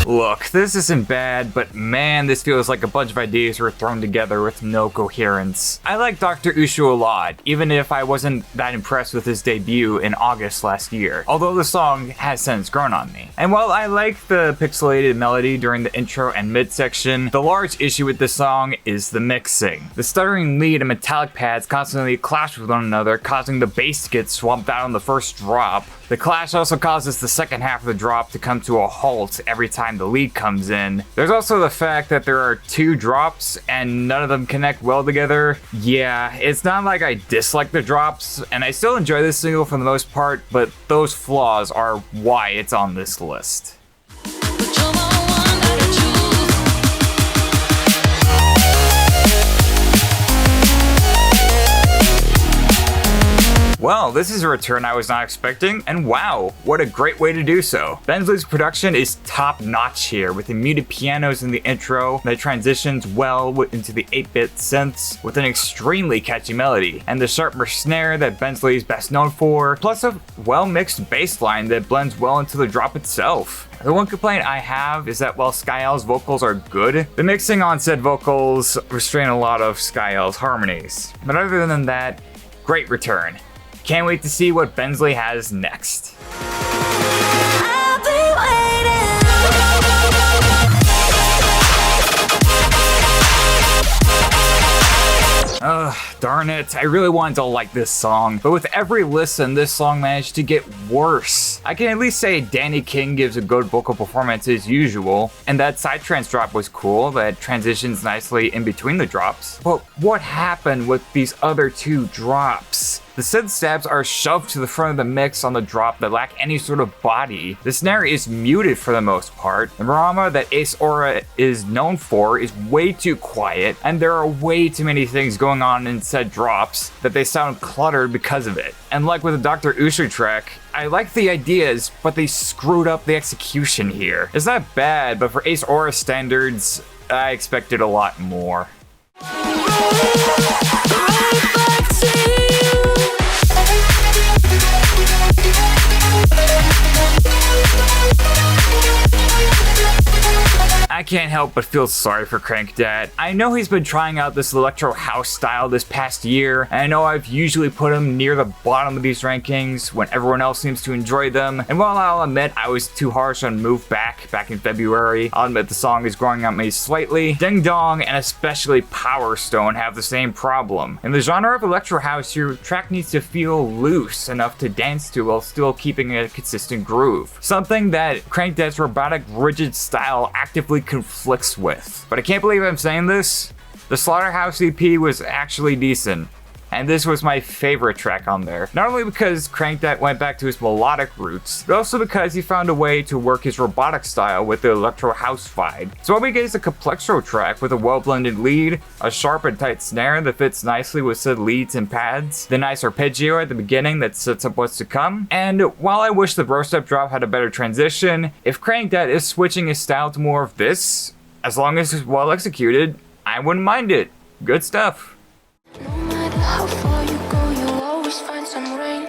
Look, this isn't bad, but man, this feels like a bunch of ideas were thrown together with no coherence. I like Dr. Ushu a lot, even if I wasn't that impressed with his debut in August last year, although the song has since grown on me. And while I like the pixelated melody during the intro and midsection, the large issue with this song is the mixing. The stuttering lead and metallic pads constantly clash with one another, causing the bass to get swamped out on the first drop. The clash also causes the second half of the drop to come to a halt every time the lead comes in. There's also the fact that there are two drops and none of them connect well together. Yeah, it's not like I dislike the drops, and I still enjoy this single for the most part, but those flaws are why it's on this list. Well, this is a return I was not expecting, and wow, what a great way to do so. Bensley's production is top notch here, with the muted pianos in the intro that transitions well into the 8-bit synths with an extremely catchy melody, and the sharper snare that Bensley is best known for, plus a well-mixed bass line that blends well into the drop itself. The one complaint I have is that while Sky-L's vocals are good, the mixing on said vocals restrain a lot of Sky-L's harmonies. But other than that, great return. Can't wait to see what Bensley has next. Ugh, darn it, I really wanted to like this song, but with every listen, this song managed to get worse. I can at least say Danny King gives a good vocal performance as usual, and that side trance drop was cool, that transitions nicely in between the drops. But what happened with these other two drops? The synth stabs are shoved to the front of the mix on the drop that lack any sort of body. The snare is muted for the most part. The drama that Ace Aura is known for is way too quiet, and there are way too many things going on in said drops that they sound cluttered because of it. And like with the Dr. Ushu track, I like the ideas, but they screwed up the execution here. It's not bad, but for Ace Aura standards, I expected a lot more. I can't help but feel sorry for Crankdat. I know he's been trying out this electro house style this past year, and I know I've usually put him near the bottom of these rankings when everyone else seems to enjoy them, and while I'll admit I was too harsh on Move Back in February, I'll admit the song is growing on me slightly. Ding Dong and especially Power Stone have the same problem. In the genre of electro house, your track needs to feel loose enough to dance to while still keeping a consistent groove. Something that Crankdat's robotic rigid style actively conflicts with. But I can't believe I'm saying this. The Slaughterhouse EP was actually decent, and this was my favorite track on there. Not only because Crankdat went back to his melodic roots, but also because he found a way to work his robotic style with the electro house vibe. So what we get is a complextro track with a well-blended lead, a sharp and tight snare that fits nicely with said leads and pads, the nice arpeggio at the beginning that sets up what's to come, and while I wish the bro step drop had a better transition, if Crankdat is switching his style to more of this, as long as it's well executed, I wouldn't mind it. Good stuff. How far you go, you always find some rain.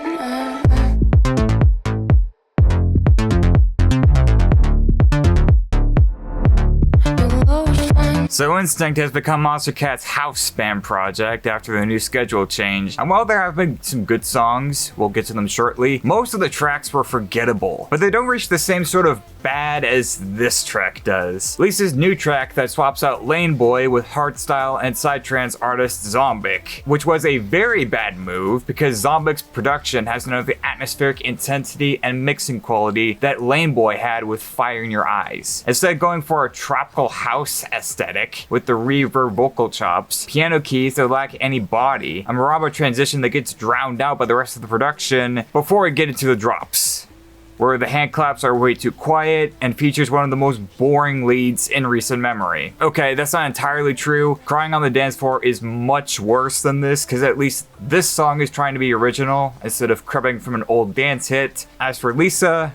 So Instinct has become Monstercat's house spam project after the new schedule change, and while there have been some good songs, we'll get to them shortly, most of the tracks were forgettable, but they don't reach the same sort of bad as this track does. Lisa's new track that swaps out Lane Boy with hardstyle and psytrance artist Zombic, which was a very bad move because Zombic's production has none of the atmospheric intensity and mixing quality that Lane Boy had with Fire in Your Eyes. Instead going for a tropical house aesthetic with the reverb vocal chops, piano keys that lack any body, a Maraba transition that gets drowned out by the rest of the production before we get into the drops, where the hand claps are way too quiet and features one of the most boring leads in recent memory. Okay, that's not entirely true. Crying on the Dance Floor is much worse than this, because at least this song is trying to be original instead of cribbing from an old dance hit. As for Lisa,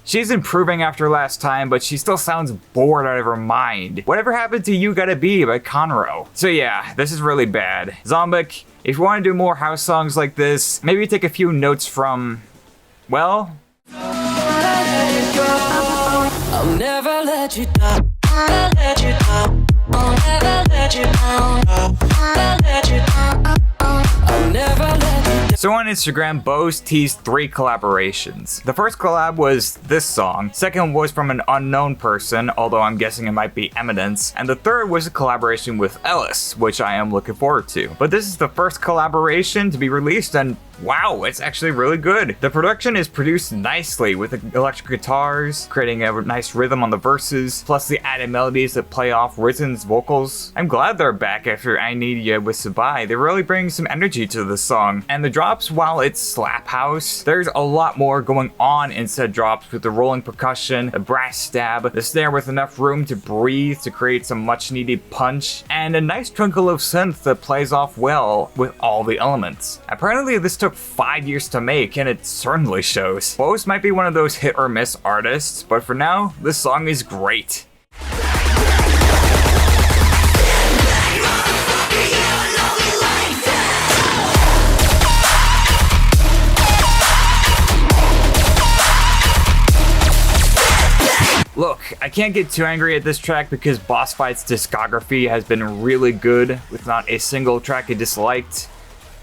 She's improving after last time, but she still sounds bored out of her mind. Whatever happened to You Gotta Be by Conroe? So yeah, this is really bad. Zombik, if you want to do more house songs like this, maybe take a few notes from, well... I'll never let you down. I'll let you down. I'll never let you down. I'll let you down. I'll never let you down. So on Instagram, BEAUZ teased 3 collaborations. The first collab was this song, second was from an unknown person, although I'm guessing it might be Eminence, and the third was a collaboration with Ellis, which I am looking forward to. But this is the first collaboration to be released, and wow, it's actually really good. The production is produced nicely with the electric guitars, creating a nice rhythm on the verses, plus the added melodies that play off Rizen's vocals. I'm glad they're back after I Need Ya with Sabai. They're really bringing some energy to the song. And the drops, while it's slap house, there's a lot more going on in said drops with the rolling percussion, the brass stab, the snare with enough room to breathe to create some much needed punch, and a nice twinkle of synth that plays off well with all the elements. Apparently this took 5 years to make, and it certainly shows. BEAUZ might be one of those hit or miss artists, but for now, this song is great. Look, I can't get too angry at this track because Bossfight's discography has been really good, with not a single track I disliked.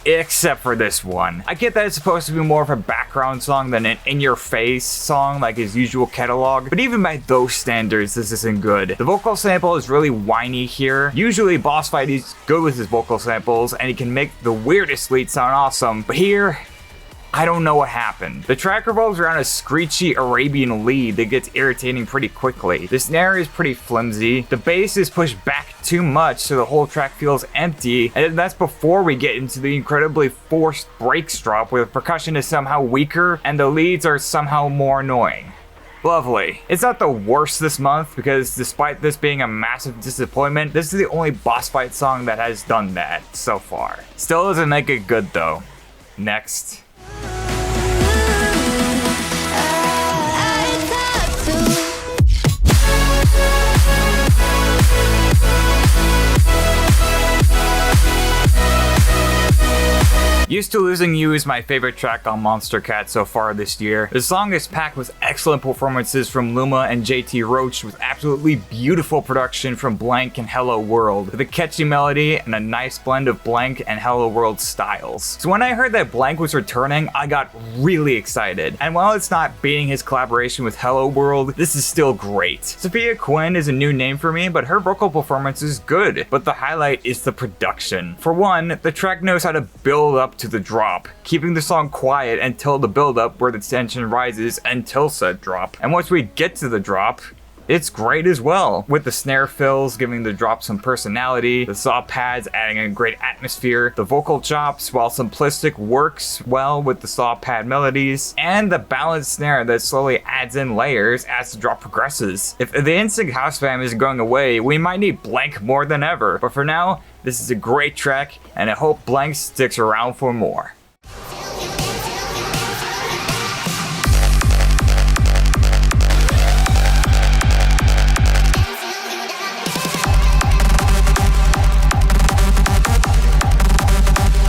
Except for this one. I get that it's supposed to be more of a background song than an in-your-face song like his usual catalog, but even by those standards, this isn't good. The vocal sample is really whiny here. Usually Bossfight is good with his vocal samples, and he can make the weirdest lead sound awesome, but here, I don't know what happened. The track revolves around a screechy Arabian lead that gets irritating pretty quickly. The snare is pretty flimsy, the bass is pushed back too much so the whole track feels empty, and that's before we get into the incredibly forced breaks drop where the percussion is somehow weaker and the leads are somehow more annoying. Lovely. It's not the worst this month because despite this being a massive disappointment, this is the only Bossfight song that has done that so far. Still doesn't make it good though. Next. Used to Losing You is my favorite track on Monstercat so far this year. The song is packed with excellent performances from Luma and JT Roach with absolutely beautiful production from Blanke and Hello World, with a catchy melody and a nice blend of Blanke and Hello World styles. So when I heard that Blanke was returning, I got really excited. And while it's not beating his collaboration with Hello World, this is still great. Sophia Quinn is a new name for me, but her vocal performance is good. But the highlight is the production. For one, the track knows how to build up to the drop, keeping the song quiet until the build up where the tension rises until said drop. And once we get to the drop, it's great as well, with the snare fills giving the drop some personality, the saw pads adding a great atmosphere, the vocal chops, while simplistic, works well with the saw pad melodies, and the balanced snare that slowly adds in layers as the drop progresses. If the NSYNC house fam is going away, we might need Blanke more than ever, but for now, this is a great track, and I hope Blanke sticks around for more.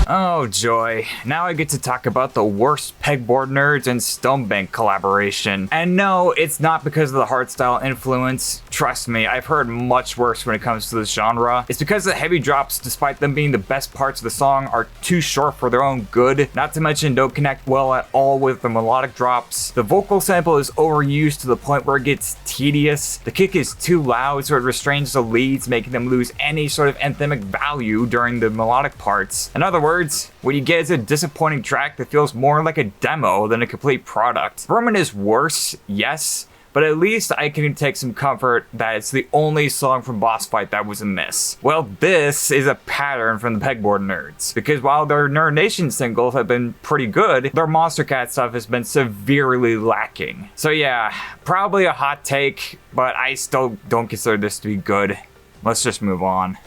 Oh joy, now I get to talk about the worst Pegboard Nerds and Stonebank collaboration. And no, it's not because of the hardstyle influence. Trust me, I've heard much worse when it comes to this genre. It's because the heavy drops, despite them being the best parts of the song, are too short for their own good, not to mention don't connect well at all with the melodic drops. The vocal sample is overused to the point where it gets tedious. The kick is too loud so it restrains the leads, making them lose any sort of anthemic value during the melodic parts. In other words, what you get is a disappointing track that feels more like a demo than a complete product. Vermin is worse, yes, but at least I can take some comfort that it's the only song from Bossfight that was a miss. Well, this is a pattern from the Pegboard Nerds, because while their Nerd Nation singles have been pretty good, their Monstercat stuff has been severely lacking. So yeah, probably a hot take, but I still don't consider this to be good. Let's just move on.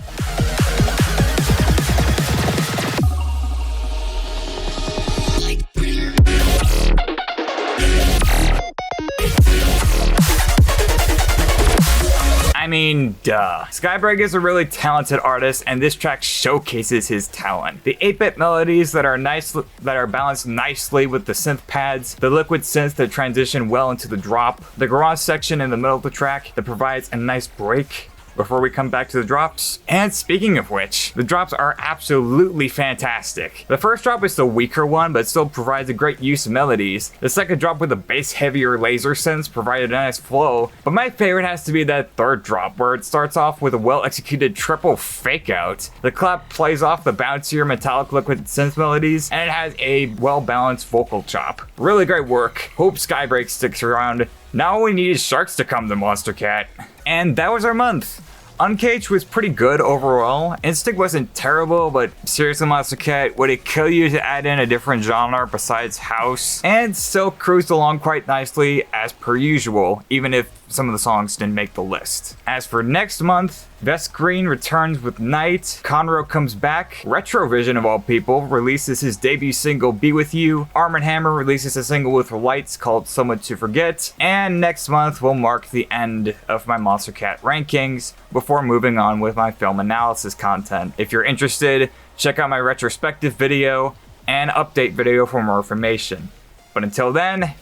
mean, duh. Skybreak is a really talented artist, and this track showcases his talent. The 8-bit melodies that are balanced nicely with the synth pads, the liquid synths that transition well into the drop, the garage section in the middle of the track that provides a nice break before we come back to the drops. And speaking of which, the drops are absolutely fantastic. The first drop is the weaker one, but still provides a great use of melodies. The second drop with the bass heavier laser synths provided a nice flow, but my favorite has to be that third drop where it starts off with a well executed triple fake out. The clap plays off the bouncier metallic liquid synth melodies, and it has a well balanced vocal chop. Really great work. Hope Skybreak sticks around. Now all we need is sharks to come to Monstercat. And that was our month. Uncaged was pretty good overall. Instinct wasn't terrible, but seriously, Monstercat, would it kill you to add in a different genre besides house? And still cruised along quite nicely as per usual, even if some of the songs didn't make the list. As for next month, Vest Green returns with Night, Conroe comes back, Retrovision of all people releases his debut single Be With You, Arm & Hammer releases a single with Lights called Someone to Forget, and next month will mark the end of my Monstercat rankings before moving on with my film analysis content. If you're interested, check out my retrospective video and update video for more information. But until then,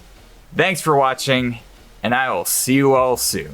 thanks for watching, and I will see you all soon.